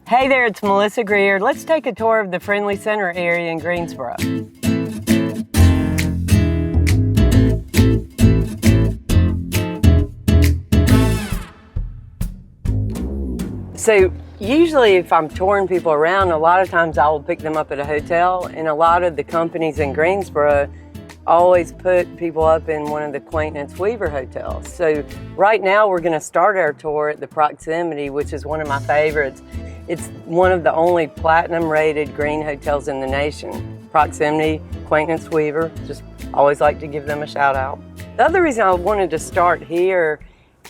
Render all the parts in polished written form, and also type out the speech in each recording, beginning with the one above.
Hey there, it's Melissa Greer. Let's take a tour of the Friendly Center area in Greensboro. So usually if I'm touring people around, a lot of times I will pick them up at a hotel, and a lot of the companies in Greensboro always put people up in one of the Quaintance Weaver hotels. So right now we're going to start our tour at the Proximity, which is one of my favorites. It's one of the only platinum rated green hotels in the nation. Proximity, Quaintance Weaver, just always like to give them a shout out. The other reason I wanted to start here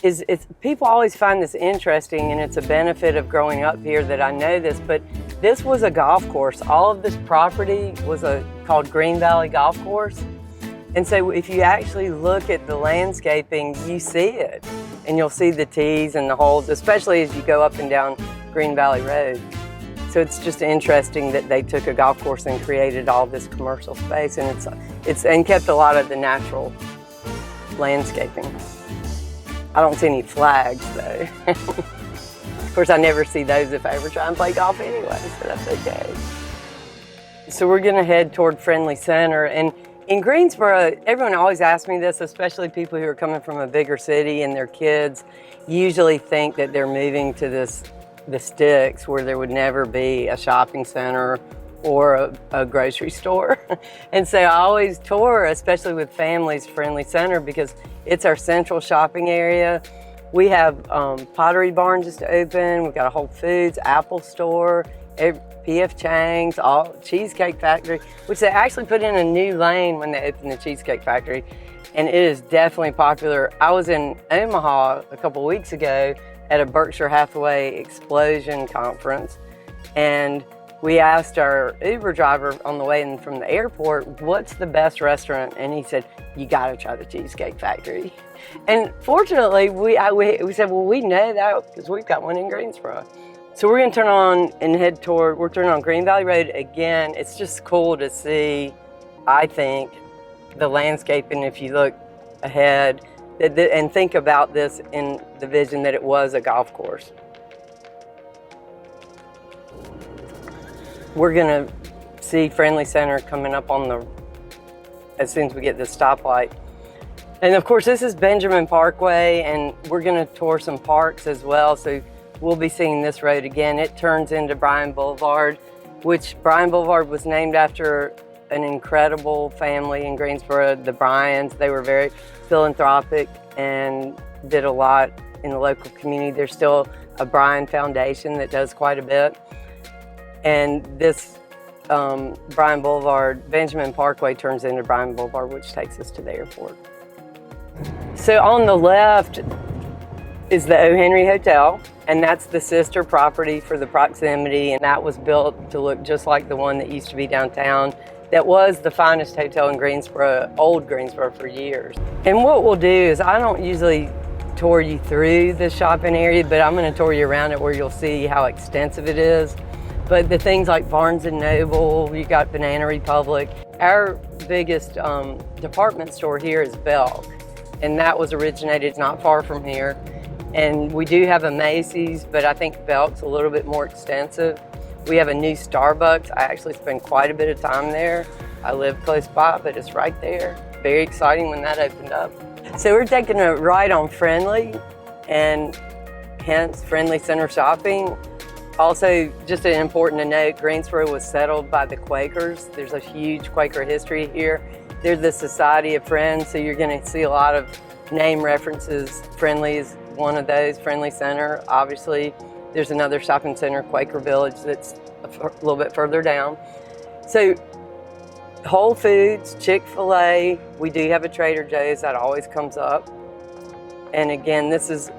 is people always find this interesting, and it's a benefit of growing up here that I know this, but this was a golf course. All of this property was called Green Valley Golf Course. And so if you actually look at the landscaping, you see it. And you'll see the tees and the holes, especially as you go up and down Green Valley Road. So it's just interesting that they took a golf course and created all this commercial space, and it's kept a lot of the natural landscaping. I don't see any flags though. Of course, I never see those if I ever try and play golf anyway, so that's okay. So we're gonna head toward Friendly Center, and in Greensboro, everyone always asks me this, especially people who are coming from a bigger city, and their kids usually think that they're moving to the sticks where there would never be a shopping center or a grocery store. And so I always tour, especially with families, Friendly Center, because it's our central shopping area. We have Pottery Barn just open, we've got a Whole Foods, Apple Store, P.F. Chang's, Cheesecake Factory, which they actually put in a new lane when they opened the Cheesecake Factory, and it is definitely popular. I was in Omaha a couple weeks ago at a Berkshire Hathaway Explosion conference, and we asked our Uber driver on the way in from the airport, what's the best restaurant? And he said, you gotta try the Cheesecake Factory. And fortunately, we said, well, we know that because we've got one in Greensboro. So we're gonna turn on and we're turning on Green Valley Road again. It's just cool to see, I think, the landscape, and if you look ahead and think about this in the vision that it was a golf course. We're gonna see Friendly Center coming up as soon as we get this stoplight. And of course, this is Benjamin Parkway, and we're gonna tour some parks as well. So we'll be seeing this road again. It turns into Bryan Boulevard, which Bryan Boulevard was named after an incredible family in Greensboro, the Bryans. They were very philanthropic and did a lot in the local community. There's still a Bryan Foundation that does quite a bit. And this Bryan Boulevard, Benjamin Parkway turns into Bryan Boulevard, which takes us to the airport. So on the left is the O. Henry Hotel, and that's the sister property for the Proximity, and that was built to look just like the one that used to be downtown. That was the finest hotel in Greensboro, old Greensboro, for years. And what we'll do is, I don't usually tour you through the shopping area, but I'm gonna tour you around it where you'll see how extensive it is. But the things like Barnes & Noble, you got Banana Republic. Our biggest department store here is Belk, and that was originated not far from here. And we do have a Macy's, but I think Belk's a little bit more extensive. We have a new Starbucks. I actually spend quite a bit of time there. I live close by, but it's right there. Very exciting when that opened up. So we're taking a ride on Friendly, and hence Friendly Center Shopping. Also, just important to note, Greensboro was settled by the Quakers. There's a huge Quaker history here. They're the Society of Friends, so you're gonna see a lot of name references. Friendly is one of those, Friendly Center, obviously. There's another shopping center, Quaker Village, that's a little bit further down. So Whole Foods, Chick-fil-A, we do have a Trader Joe's, that always comes up. And again, this is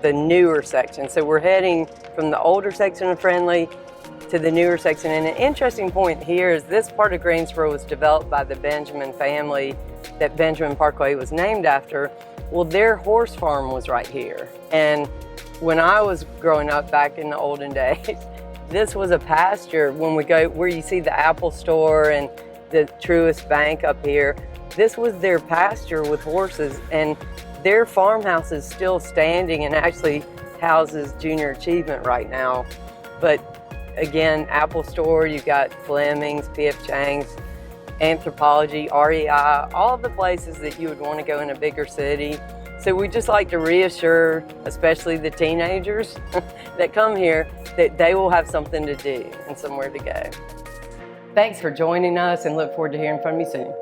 the newer section. So we're heading from the older section of Friendly to the newer section. And an interesting point here is this part of Greensboro was developed by the Benjamin family that Benjamin Parkway was named after. Well, their horse farm was right here. And when I was growing up back in the olden days, this was a pasture. When we go where you see the Apple Store and the Truist Bank up here, this was their pasture with horses, and their farmhouse is still standing and actually houses junior achievement right now. But again, Apple Store, you've got Fleming's, P.F. Chang's, Anthropology, REI, all the places that you would want to go in a bigger city. So we just like to reassure, especially the teenagers that come here, that they will have something to do and somewhere to go. Thanks for joining us, and look forward to hearing from you soon.